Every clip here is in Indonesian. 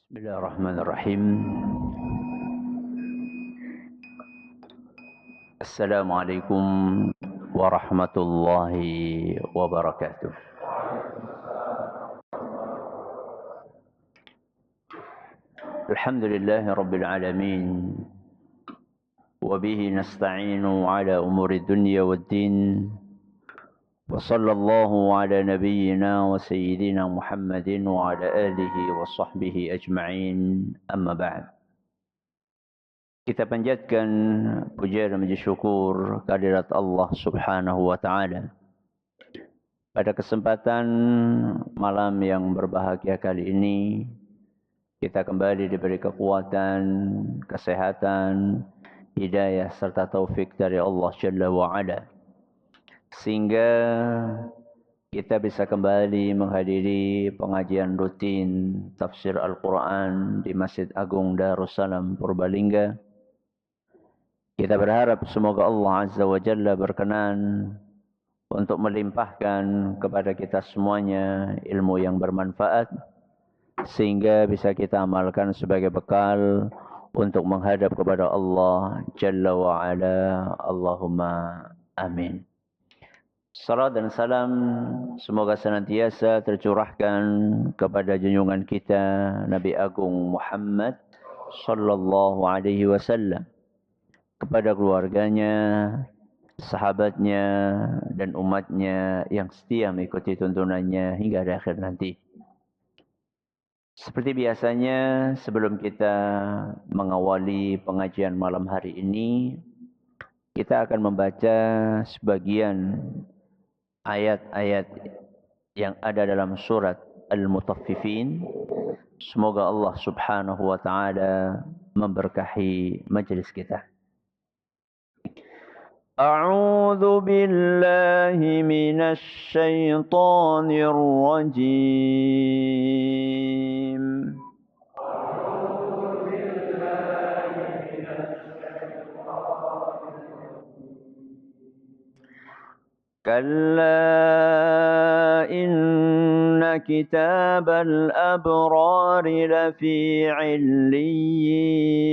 بسم الله الرحمن الرحيم. السلام عليكم ورحمة الله وبركاته. الحمد لله رب العالمين، وبه نستعين على أمور الدنيا والدين، وصلى الله على نبينا وسيدنا محمد وعلى آله وصحبه أجمعين. أما بعد. Kita panjatkan puja dan puji syukur kehadirat Allah Subhanahu wa taala. Pada kesempatan malam yang berbahagia kali ini, kita kembali diberi kekuatan, kesehatan, hidayah serta taufik dari Allah Jalla wa Ala, sehingga kita bisa kembali menghadiri pengajian rutin tafsir Al-Quran di Masjid Agung Darussalam Purbalingga. Kita berharap semoga Allah Azza wa Jalla berkenan untuk melimpahkan kepada kita semuanya ilmu yang bermanfaat, sehingga bisa kita amalkan sebagai bekal untuk menghadap kepada Allah Jalla wa Ala. Allahumma amin. Salam dan salam semoga senantiasa tercurahkan kepada junjungan kita Nabi Agung Muhammad sallallahu alaihi wasallam, kepada keluarganya, sahabatnya, dan umatnya yang setia mengikuti tuntunannya hingga akhir nanti. Seperti biasanya, sebelum kita mengawali pengajian malam hari ini, kita akan membaca sebagian ayat-ayat yang ada dalam surat Al-Mutaffifin. Semoga Allah Subhanahu wa taala memberkahi majelis kita. أعوذ بالله من الشيطان الرجيم. كلا إن كتاب الأبرار لفي عليين.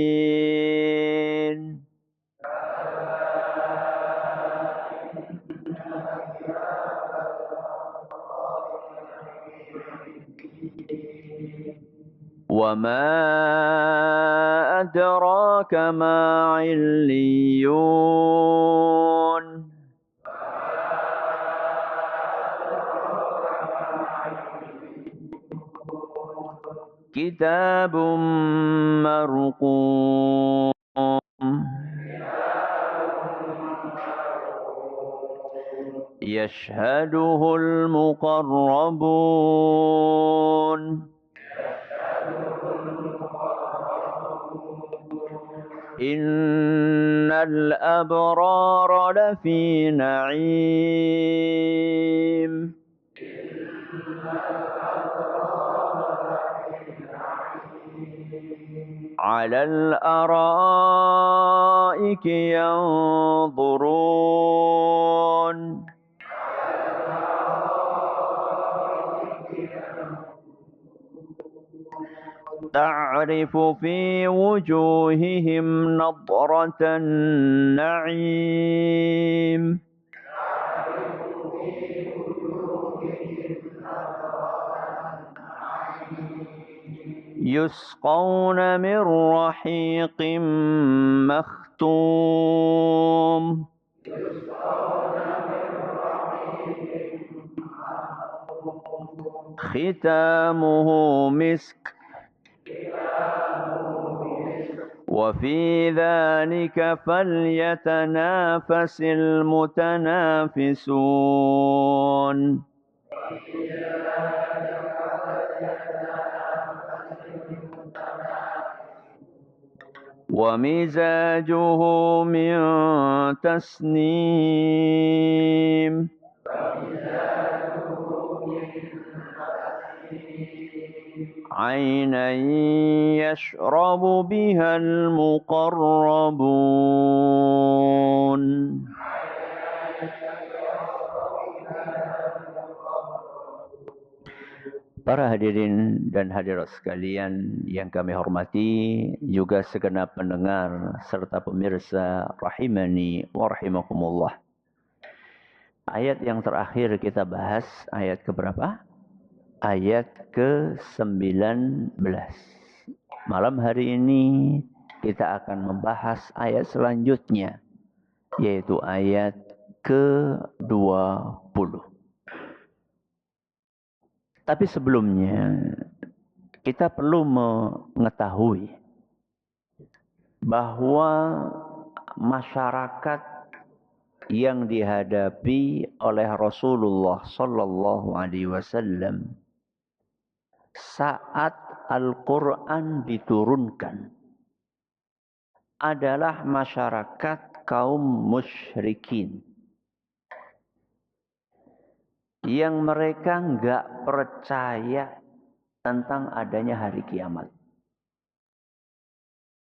وما أدراك ما عليون. كتاب مرقوم يشهده المقربون. إن الأبرار لفي نعيم. على الأرائك ينظرون. تعرف في وجوههم نضرة النعيم. يسقون من رحيق مختوم. ختامه مسك. وفي ذلك فليتنافس المتنافسون. ومزاجه من تسنيم. عينا يشرب بها المقربون. Para hadirin dan hadirat sekalian yang kami hormati, juga segenap pendengar serta pemirsa rahimani wa rahimakumullah. Ayat yang terakhir kita bahas, ayat keberapa? Ayat ke-19. Malam hari ini kita akan membahas ayat selanjutnya, yaitu ayat ke-20. Tapi sebelumnya, kita perlu mengetahui bahwa masyarakat yang dihadapi oleh Rasulullah sallallahu alaihi wasallam saat Al-Quran diturunkan adalah masyarakat kaum musyrikin, yang mereka enggak percaya tentang adanya hari kiamat.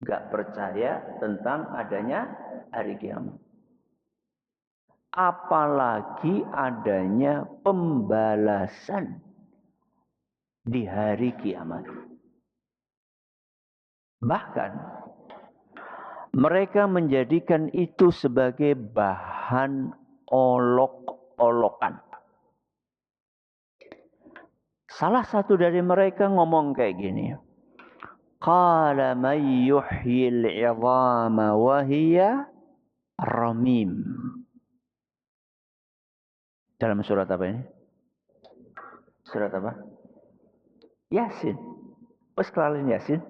Enggak percaya tentang adanya hari kiamat. Apalagi adanya pembalasan di hari kiamat. Bahkan mereka menjadikan itu sebagai bahan olok-olokan. Salah satu dari mereka ngomong kayak gini. Qala man yuhyil 'idhama wa hiya ramim. Dalam surat apa ini? Surat apa? Yasin. Pas kalian Yasin.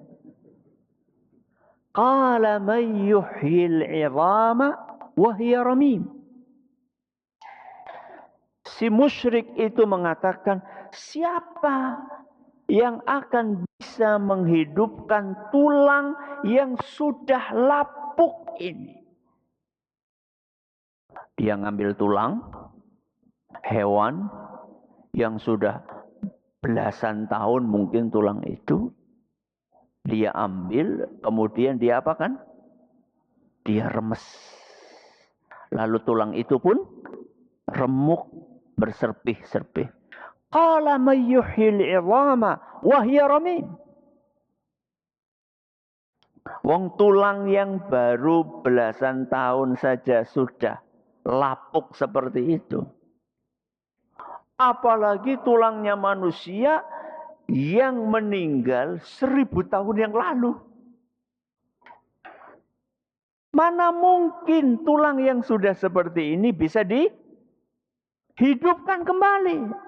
Qala man yuhyil 'idhama wa hiya ramim. Si musyrik itu mengatakan, siapa yang akan bisa menghidupkan tulang yang sudah lapuk ini? Dia ngambil tulang hewan yang sudah belasan tahun mungkin tulang itu. Dia ambil, kemudian dia apakan? Dia remes. Lalu tulang itu pun remuk, berserpih-serpih. Qala may yuhyil 'idhama wa hiya ramim. Wong tulang yang baru belasan tahun saja sudah lapuk seperti itu. Apalagi tulangnya manusia yang meninggal 1000 tahun yang lalu. Mana mungkin tulang yang sudah seperti ini bisa dihidupkan kembali?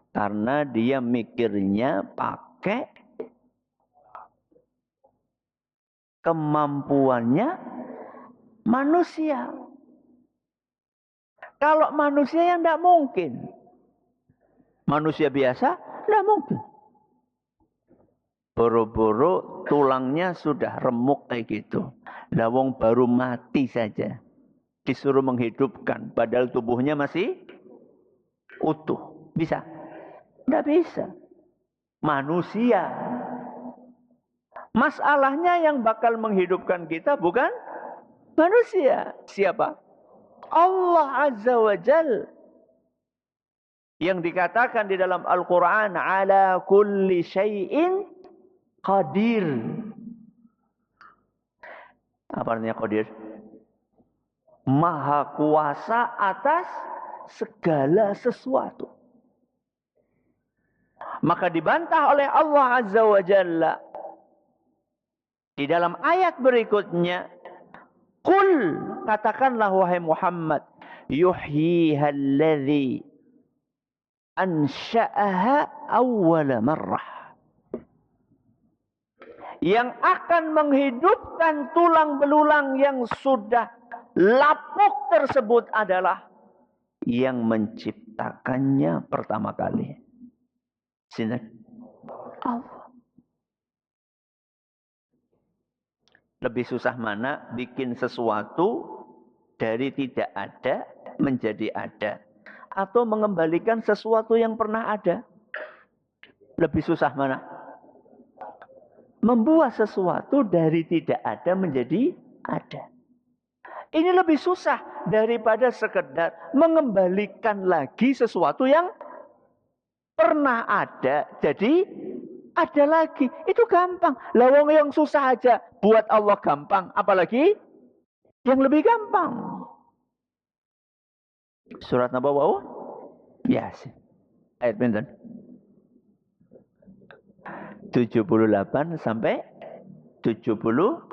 Karena dia mikirnya pakai kemampuannya manusia. Kalau manusia yang tidak mungkin. Manusia biasa tidak mungkin. Boro-boro tulangnya sudah remuk kayak gitu. Lawang baru mati saja. Disuruh menghidupkan. Padahal tubuhnya masih utuh. Bisa? Tidak bisa. Manusia. Masalahnya yang bakal menghidupkan kita bukan manusia. Siapa? Allah Azza wa Jal. Yang dikatakan di dalam Al-Quran. Ala kulli syai'in qadir. Apa artinya qadir? Maha kuasa atas segala sesuatu. Maka dibantah oleh Allah Azza wa Jalla. Di dalam ayat berikutnya. Qul, katakanlah wahai Muhammad. Yuhyiha alladhi ansha'aha awwala marrah. Yang akan menghidupkan tulang belulang yang sudah lapuk tersebut adalah yang menciptakannya pertama kali. Sinten? Allah. Lebih susah mana bikin sesuatu dari tidak ada menjadi ada. Atau mengembalikan sesuatu yang pernah ada. Lebih susah mana? Membuat sesuatu dari tidak ada menjadi ada. Ini lebih susah daripada sekedar mengembalikan lagi sesuatu yang Pernah ada, jadi ada lagi. Itu gampang. Lah wong yang susah aja buat Allah gampang, apalagi yang lebih gampang. Surat apa wau? Yasin. Ayat pinten? 78 sampai 79.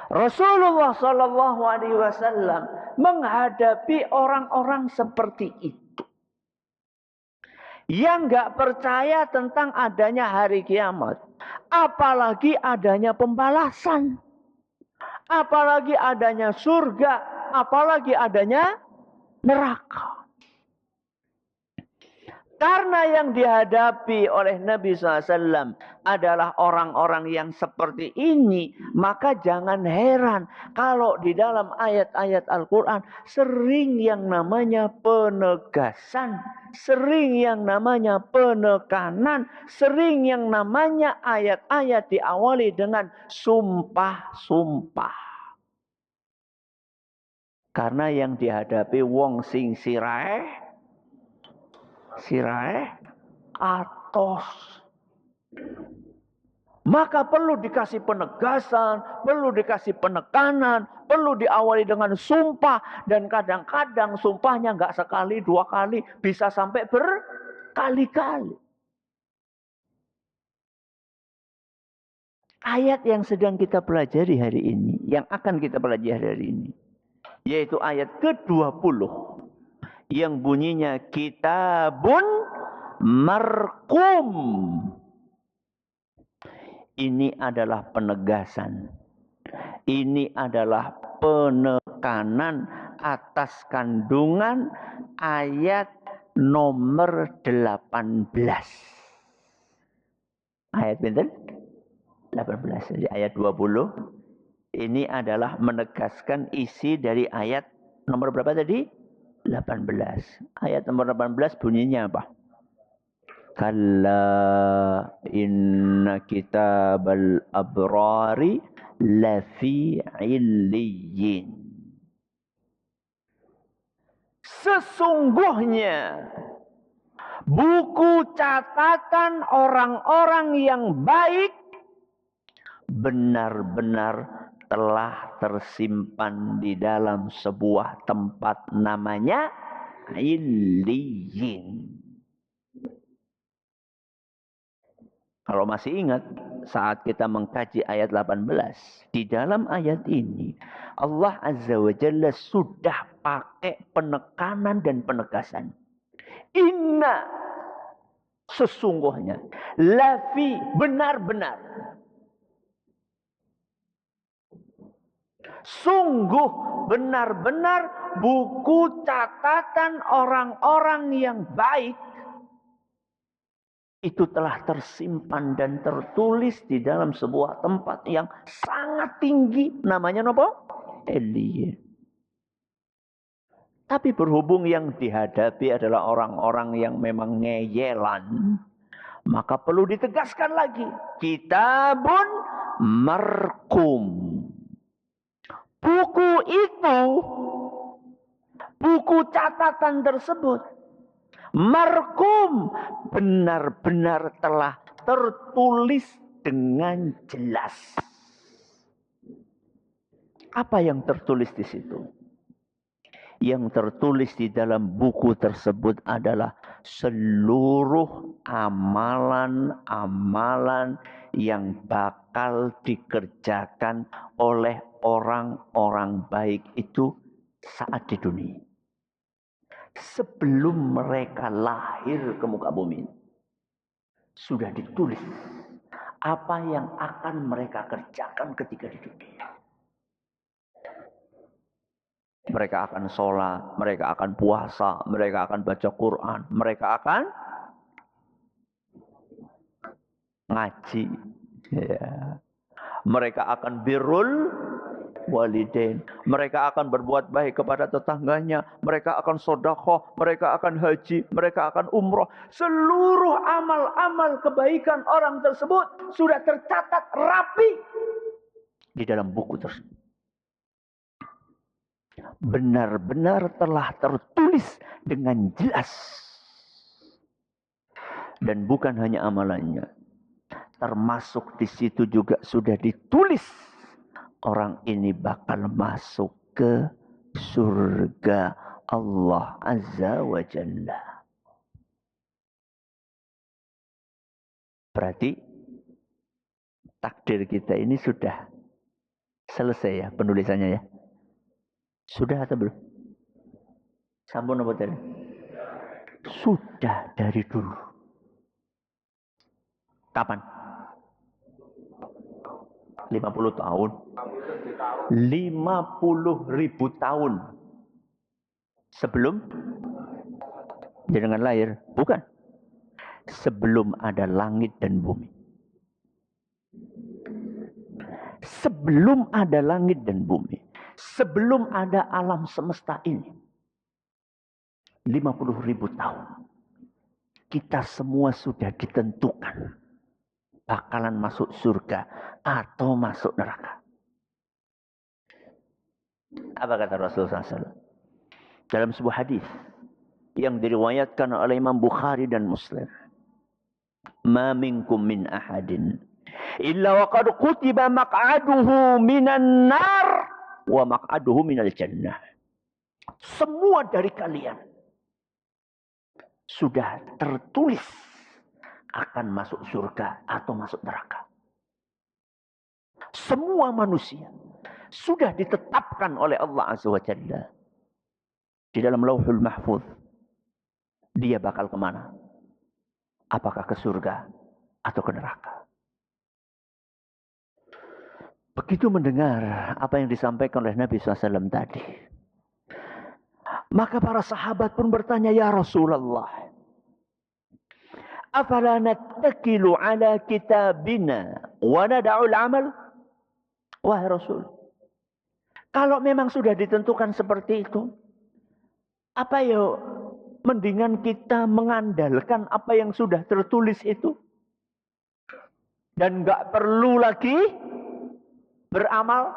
Rasulullah Shallallahu Alaihi Wasallam menghadapi orang-orang seperti itu, yang nggak percaya tentang adanya hari kiamat, apalagi adanya pembalasan, apalagi adanya surga, apalagi adanya neraka. Karena yang dihadapi oleh Nabi SAW adalah orang-orang yang seperti ini, maka jangan heran kalau di dalam ayat-ayat Al-Quran sering yang namanya penegasan, sering yang namanya penekanan, sering yang namanya ayat-ayat diawali dengan sumpah-sumpah. Karena yang dihadapi wong sing siraeh atos. Maka perlu dikasih penegasan, perlu dikasih penekanan, perlu diawali dengan sumpah. Dan kadang-kadang sumpahnya nggak sekali, dua kali, bisa sampai berkali-kali. Ayat yang sedang kita pelajari hari ini, yang akan kita pelajari hari ini, yaitu ayat ke-20. Yang bunyinya kitabun marqum. Ini adalah penegasan. Ini adalah penekanan atas kandungan ayat nomor 18. Ayat pinten? 18. Jadi ayat 20. Ini adalah menegaskan isi dari ayat nomor berapa tadi? 18. Ayat nomor 18 bunyinya apa? Kalla inna kitabal abrari lafi illiyin. Sesungguhnya buku catatan orang-orang yang baik benar-benar telah tersimpan di dalam sebuah tempat namanya Illiyin. Kalau masih ingat saat kita mengkaji ayat 18, di dalam ayat ini Allah Azza wa Jalla sudah pakai penekanan dan penegasan. Inna, sesungguhnya, lafi, benar-benar, sungguh benar-benar buku catatan orang-orang yang baik itu telah tersimpan dan tertulis di dalam sebuah tempat yang sangat tinggi, namanya apa? Illiyin. Tapi berhubung yang dihadapi adalah orang-orang yang memang ngeyelan, maka perlu ditegaskan lagi, kitabun marqum. Buku itu, buku catatan tersebut, marqum, benar-benar telah tertulis dengan jelas. Apa yang tertulis di situ? Yang tertulis di dalam buku tersebut adalah seluruh amalan-amalan yang bakal dikerjakan oleh orang-orang baik itu saat di dunia. Sebelum mereka lahir ke muka bumi, sudah ditulis apa yang akan mereka kerjakan ketika di dunia. Mereka akan sholat, mereka akan puasa, mereka akan baca Quran, mereka akan ngaji. Ya. Mereka akan birrul walidain. Mereka akan berbuat baik kepada tetangganya. Mereka akan sedekah, mereka akan haji, mereka akan umroh. Seluruh amal-amal kebaikan orang tersebut sudah tercatat rapi di dalam buku tersebut. Benar-benar telah tertulis dengan jelas. Dan bukan hanya amalannya. Termasuk di situ juga sudah ditulis orang ini bakal masuk ke surga Allah Azza wa Jalla. Berarti takdir kita ini sudah selesai ya penulisannya ya. Sudah atau belum? Sampun apa tadi? Sudah dari dulu. Kapan? 50 tahun. 50.000 tahun. Sebelum jenengan lahir? Bukan. Sebelum ada langit dan bumi. Sebelum ada langit dan bumi. Sebelum ada alam semesta ini. 50.000 tahun. Kita semua sudah ditentukan. Bakalan masuk surga atau masuk neraka. Apa kata Rasulullah SAW? Dalam sebuah hadis yang diriwayatkan oleh Imam Bukhari dan Muslim. Ma minkum min ahadin illa wa qad kutiba maq'aduhu minan nar wa maq'aduhu minal jannah. Semua dari kalian sudah tertulis akan masuk surga atau masuk neraka. Semua manusia sudah ditetapkan oleh Allah Azza wa Jalla di dalam Lauhul Mahfuz. Dia bakal kemana? Apakah ke surga atau ke neraka? Begitu mendengar apa yang disampaikan oleh Nabi SAW tadi, maka para sahabat pun bertanya, ya Rasulullah, afala nattakilu ala kitabina wa nada'ul amal? Wahai Rasul, kalau memang sudah ditentukan seperti itu, apa ya mendingan kita mengandalkan apa yang sudah tertulis itu dan enggak perlu lagi beramal?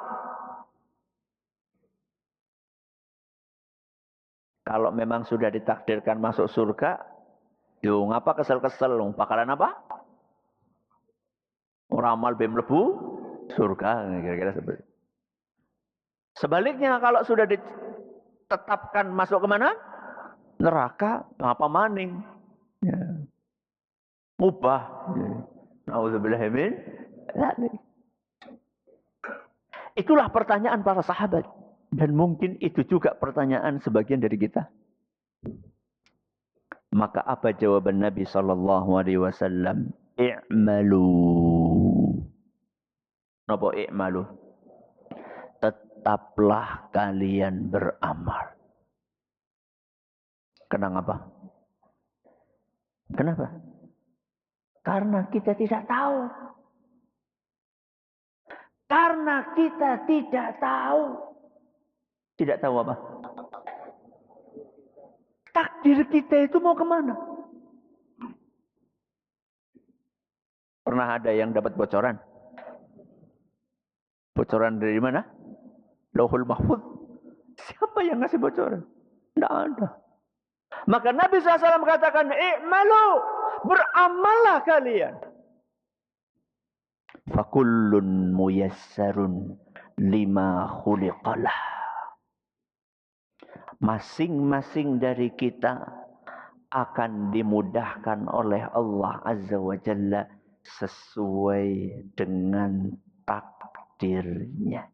Kalau memang sudah ditakdirkan masuk surga, yo ngapa kesel-kesel? Bakalan apa? Ramal bem lebu surga, kira-kira seperti itu. Sebaliknya kalau sudah ditetapkan masuk ke mana? Neraka, apa maning? Ya. Mubah. Nauzubillah min dzalik. Itulah pertanyaan para sahabat. Dan mungkin itu juga pertanyaan sebagian dari kita. Maka apa jawaban Nabi SAW? I'malu. Napa i'malu? Tetaplah kalian beramal. Kenapa? Kenapa? Karena kita tidak tahu. Karena kita tidak tahu. Tidak tahu apa? Takdir kita itu mau kemana? Pernah ada yang dapat bocoran? Bocoran dari mana? Lauhul Mahfuz. Siapa yang ngasih bocoran? Tidak ada. Maka Nabi SAW katakan, i'malu, beramallah kalian. Fakullun muyassarun lima khuliqalah. Masing-masing dari kita akan dimudahkan oleh Allah Azza wa Jalla sesuai dengan takdirnya.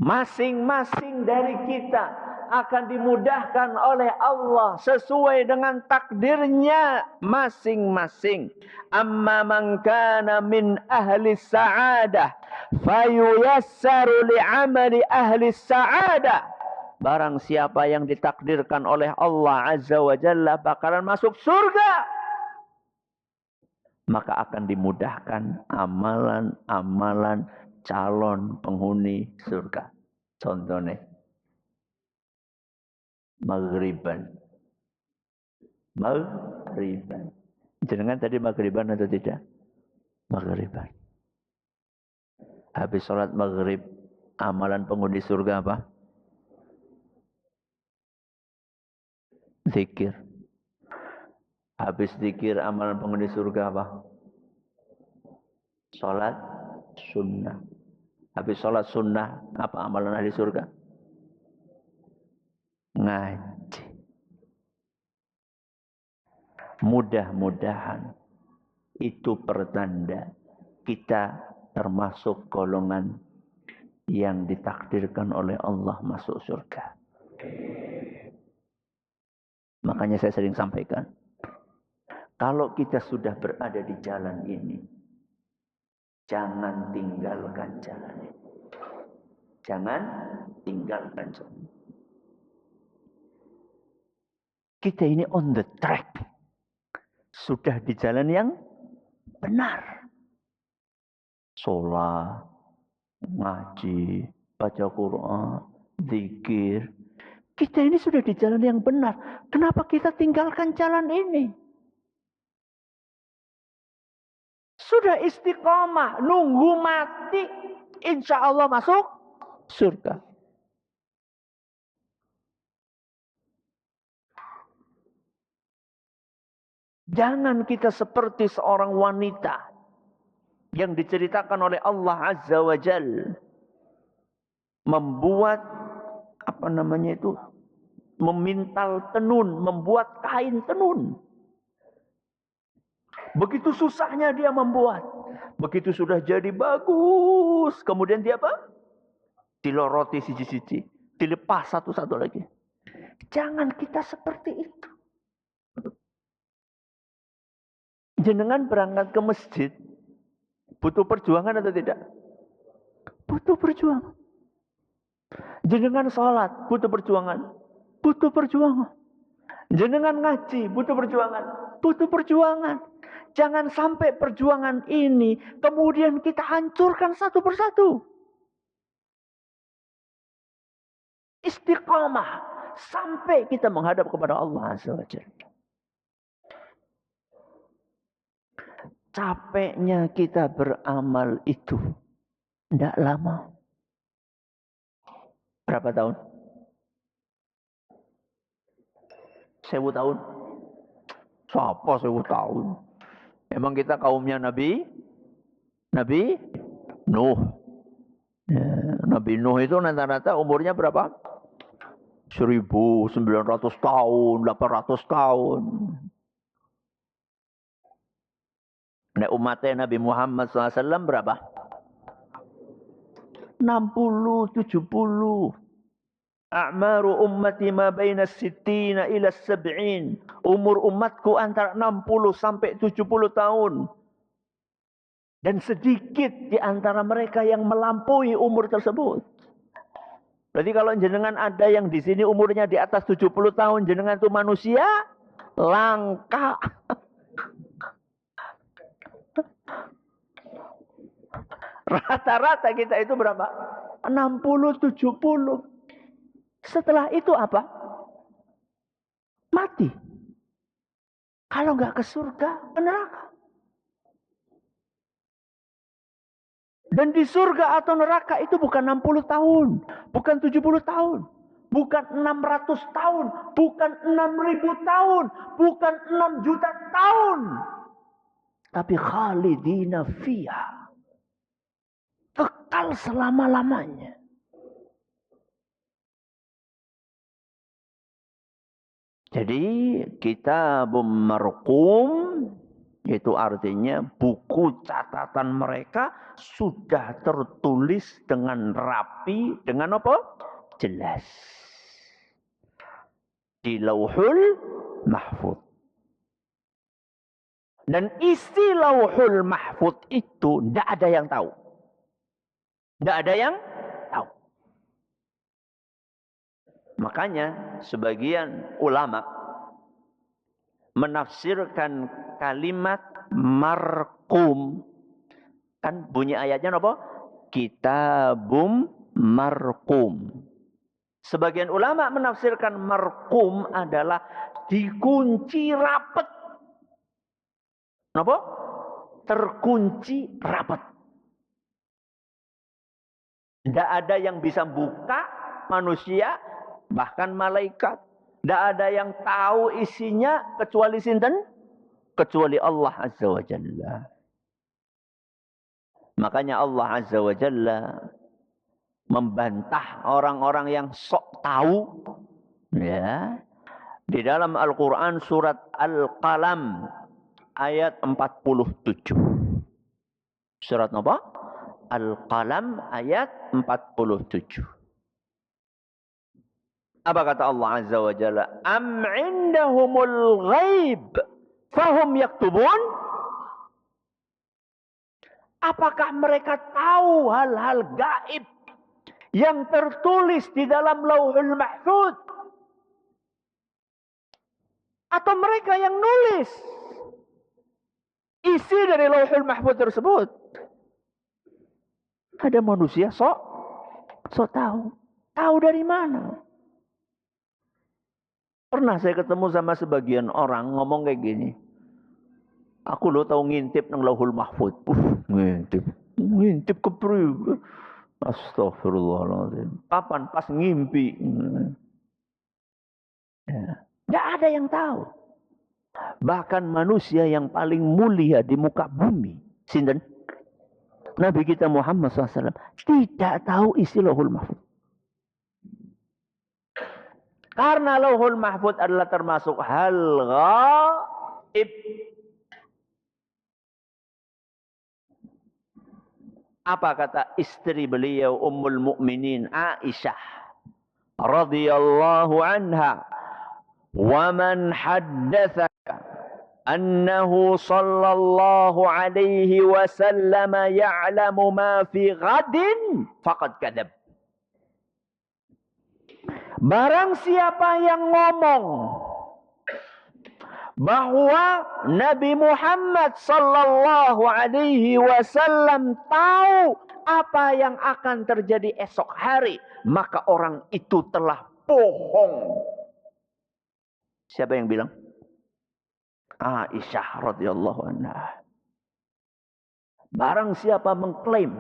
Masing-masing dari kita akan dimudahkan oleh Allah sesuai dengan takdirnya masing-masing. Amma man kana min ahli sa'adah fayuyassaru li'amali ahli sa'adah. Barang siapa yang ditakdirkan oleh Allah Azza wa Jalla bakalan masuk surga, maka akan dimudahkan amalan-amalan calon penghuni surga. Contohnya maghriban. Maghriban. Jenengan tadi maghriban atau tidak? Maghriban. Habis sholat maghrib, amalan penghuni surga apa? Zikir. Habis zikir amalan penghuni surga apa? Salat sunnah. Habis salat sunnah apa amalan ahli surga? Ngaji. Mudah-mudahan itu pertanda kita termasuk golongan yang ditakdirkan oleh Allah masuk surga. Makanya saya sering sampaikan, kalau kita sudah berada di jalan ini, jangan tinggalkan jalan ini. Jangan tinggalkan jalan ini. Kita ini on the track. Sudah di jalan yang benar. Sholat, ngaji, baca Quran, zikir. Kita ini sudah di jalan yang benar. Kenapa kita tinggalkan jalan ini? Sudah istiqomah, nunggu mati. Insya Allah masuk surga. Jangan kita seperti seorang wanita yang diceritakan oleh Allah Azza wa Jal. Membuat, memintal tenun, membuat kain tenun. Begitu susahnya dia membuat. Begitu sudah jadi bagus. Kemudian dia apa? Diloroti siji-siji. Dilepas satu-satu lagi. Jangan kita seperti itu. Jenengan berangkat ke masjid. Butuh perjuangan atau tidak? Butuh perjuangan. Jenengan sholat. Butuh perjuangan. Butuh perjuangan. Jenengan ngaji. Butuh perjuangan. Butuh perjuangan. Jangan sampai perjuangan ini kemudian kita hancurkan satu persatu. Istiqamah sampai kita menghadap kepada Allah Azza wa Jalla. Capeknya kita beramal itu tidak lama. Berapa tahun? 1000 tahun. Siapa 1000 tahun? Emang kita kaumnya Nabi Nuh. Ya, Nabi Nuh itu rata-rata umurnya berapa? 1900 tahun, 800 tahun. Nah, umatnya Nabi Muhammad SAW berapa? 60, 70. A'maru ummati ma baina sittina ila sab'in. Umur umatku antara 60 sampai 70 tahun. Dan sedikit di antara mereka yang melampaui umur tersebut. Berarti kalau jenengan ada yang di sini umurnya di atas 70 tahun, jenengan itu manusia langka. Rata-rata kita itu berapa? 60, 70. Setelah itu apa? Mati. Kalau nggak ke surga, ke neraka. Dan di surga atau neraka itu bukan 60 tahun. Bukan 70 tahun. Bukan 600 tahun. Bukan 6.000 tahun. Bukan 6 juta tahun. Tapi khalidina fiha. Kekal selama-lamanya. Jadi kitabum marqum itu artinya buku catatan mereka sudah tertulis dengan rapi, dengan apa? Jelas. Di Lauhul Mahfuz. Dan isi Lauhul Mahfuz itu tidak ada yang tahu. Tidak ada yang tahu. Makanya sebagian ulama menafsirkan kalimat marqum. Kan bunyi ayatnya apa? Kitabum marqum. Sebagian ulama menafsirkan marqum adalah dikunci rapat. Apa? Terkunci rapat. Tidak ada yang bisa buka, manusia, bahkan malaikat. Tidak ada yang tahu isinya kecuali sinten? kecuali Allah Azza wa Jalla. Makanya Allah Azza wa Jalla membantah orang-orang yang sok tahu, ya. Di dalam Al-Quran surat Al-Qalam ayat 47. Surat apa? Al-Qalam ayat 47. Apa kata Allah Azza wa Jalla? Am indahumul ghaib fahum yaktubun? Apakah mereka tahu hal-hal gaib yang tertulis di dalam Lauhul Mahfuz? Atau mereka yang nulis isi dari Lauhul Mahfuz tersebut? Ada manusia sok tahu. Tahu dari mana? Pernah saya ketemu sama sebagian orang ngomong kayak gini. Aku lo tahu ngintip nang Lauhul Mahfuz. Ngintip ke priwe? Astagfirullahaladzim. Kapan? Pas ngimpi. Ya. Tidak ada yang tahu. Bahkan manusia yang paling mulia di muka bumi, sinten? Nabi kita Muhammad SAW tidak tahu isi Lauhul Mahfuz. Karena Lauhul Mahfuz adalah termasuk hal gaib. Apa kata istri beliau Ummul Mukminin Aisyah radhiyallahu anha? Wa man haddatsaka annahu sallallahu alaihi wasallam ya'lamu ma fi ghadin faqad kadzab. Barang siapa yang ngomong bahwa Nabi Muhammad sallallahu alaihi wasallam tahu apa yang akan terjadi esok hari, maka orang itu telah bohong. Siapa yang bilang? Aisyah radhiyallahu anha. Barang siapa mengklaim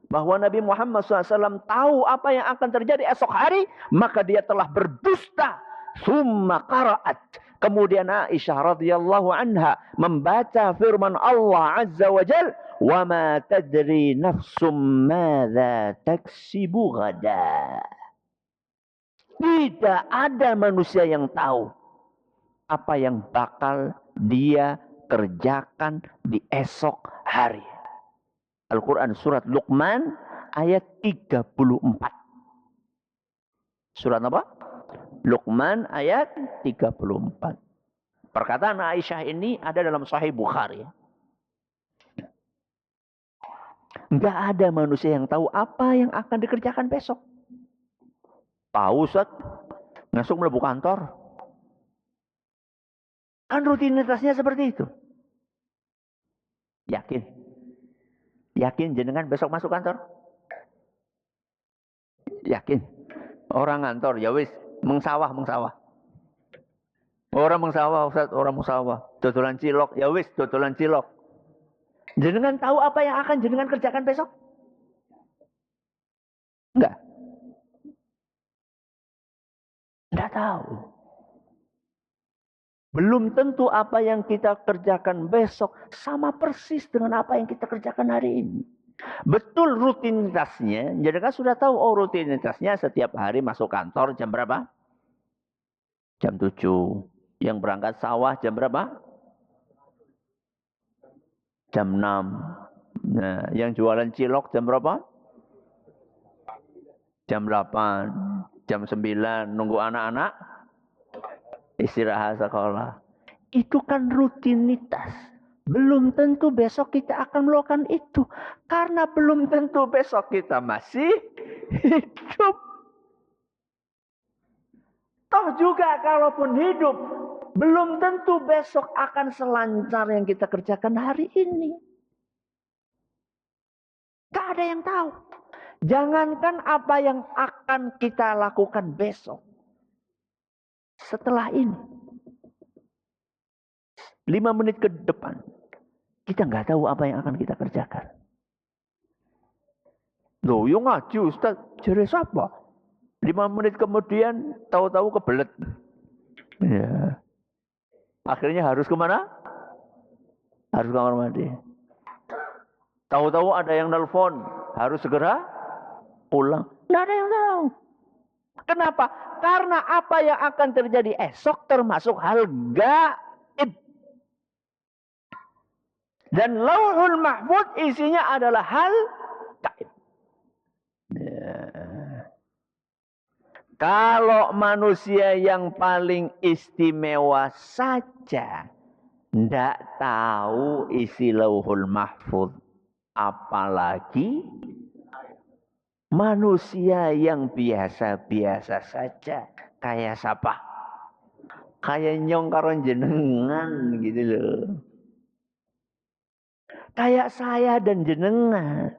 bahwa Nabi Muhammad SAW tahu apa yang akan terjadi esok hari, maka dia telah berdusta. Summa qara'at. Kemudian Aisyah radhiyallahu anha membaca firman Allah Azza wa Jal, wa ma tadri nafsum madza taksibu ghada. Tidak ada manusia yang tahu apa yang bakal dia kerjakan di esok hari. Al-Quran surat Luqman ayat 34. Surat apa? Luqman ayat 34. Perkataan Aisyah ini ada dalam Sahih Bukhari. Enggak ada manusia yang tahu apa yang akan dikerjakan besok. Tahu Ustaz, masuk mlebu kantor. Kan rutinitasnya seperti itu. Yakin? Yakin jenengan besok masuk kantor? Yakin? Orang kantor, ya wis, mengsawah. Orang mengsawah, Ustaz, orang mengsawah. Dodolan cilok, ya wis, dodolan cilok. Jenengan tahu apa yang akan jenengan kerjakan besok? Enggak. Enggak tahu. Belum tentu apa yang kita kerjakan besok sama persis dengan apa yang kita kerjakan hari ini. Betul rutinitasnya. Jadi kan sudah tahu, oh rutinitasnya setiap hari masuk kantor jam berapa? Jam 7. Yang berangkat sawah jam berapa? Jam 6. Nah, yang jualan cilok jam berapa? Jam 8. Jam 9. Nunggu anak-anak istirahat sekolah. Itu kan rutinitas. Belum tentu besok kita akan melakukan itu. Karena belum tentu besok kita masih hidup. Toh juga kalaupun hidup, belum tentu besok akan selancar yang kita kerjakan hari ini. Gak ada yang tahu. Jangankan apa yang akan kita lakukan besok. Setelah ini, 5 menit ke depan, kita nggak tahu apa yang akan kita kerjakan. Loh, yang ngaji Ustaz, jadi siapa? 5 menit kemudian, tahu-tahu kebelet. Ya. Akhirnya harus kemana? Harus kamar mandi. Tahu-tahu ada yang nelpon, harus segera pulang. Tidak ada yang tahu. Kenapa? Karena apa yang akan terjadi esok termasuk hal gaib. Dan Lauhul Mahfuz isinya adalah hal gaib. Ya. Kalau manusia yang paling istimewa saja tidak tahu isi Lauhul Mahfuz, apalagi manusia yang biasa-biasa saja. Kayak siapa? Kayak nyong karo jenengan gitu loh. Kayak saya dan jenengan.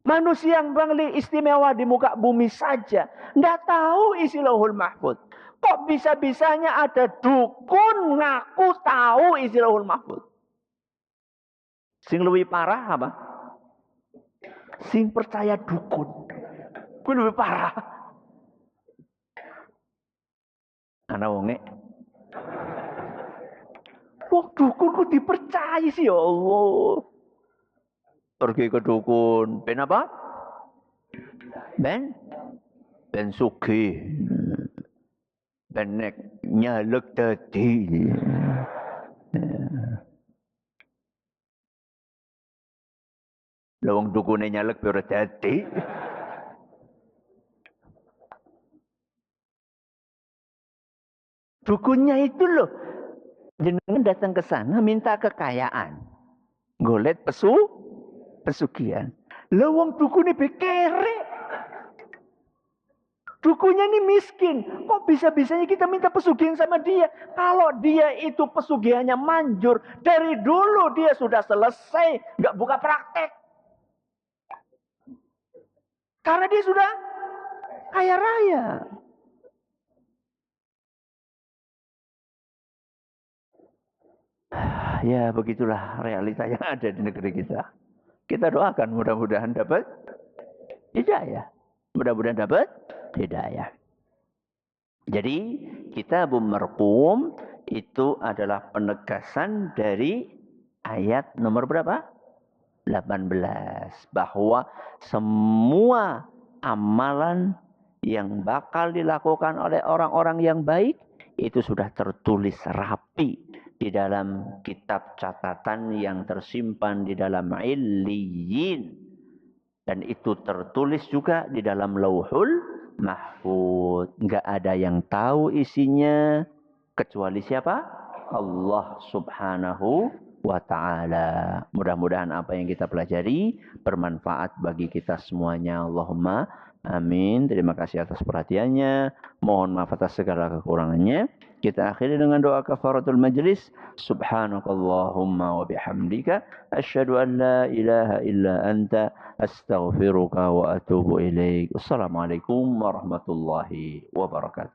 Manusia yang paling istimewa di muka bumi saja tidak tahu isi Lauhul Mahfuz. Kok bisa-bisanya ada dukun ngaku tahu isi Lauhul Mahfuz? Sing lebih parah apa? Sing percaya dukun. Ku lebih parah. Ana wonge. Wong dukun ku dipercaya sih ya Allah. Pergi ke dukun. Ben apa? Ben sugih. Ben nek nyalek dadi. Lah wong dukune nyalek ora dadi. Dukunnya itu loh. Jenengan datang ke sana minta kekayaan. Golet pesugihan. Lah wong dukune bekere. Dukunya ini miskin. Kok bisa-bisanya kita minta pesugihan sama dia? Kalau dia itu pesugihannya manjur. Dari dulu dia sudah selesai. Nggak buka praktek. Karena dia sudah kaya raya. Ya begitulah realita yang ada di negeri kita. Kita doakan mudah-mudahan dapat hidayah. Mudah-mudahan dapat hidayah. Jadi Kitabul Marqum itu adalah penegasan dari ayat nomor berapa? 18. Bahwa semua amalan yang bakal dilakukan oleh orang-orang yang baik itu sudah tertulis rapi di dalam kitab catatan yang tersimpan di dalam Illiyin. Dan itu tertulis juga di dalam Lauhul Mahfuz. Enggak ada yang tahu isinya kecuali siapa? Allah Subhanahu wa ta'ala. Mudah-mudahan apa yang kita pelajari bermanfaat bagi kita semuanya. Allahumma amin. Terima kasih atas perhatiannya. Mohon maaf atas segala kekurangannya. Kita akhiri dengan doa kafaratul majlis. Subhanakallahumma wa bihamdika. Asyhadu an la ilaha illa anta. Astaghfiruka wa atubu ilaik. Wassalamualaikum warahmatullahi wabarakatuh.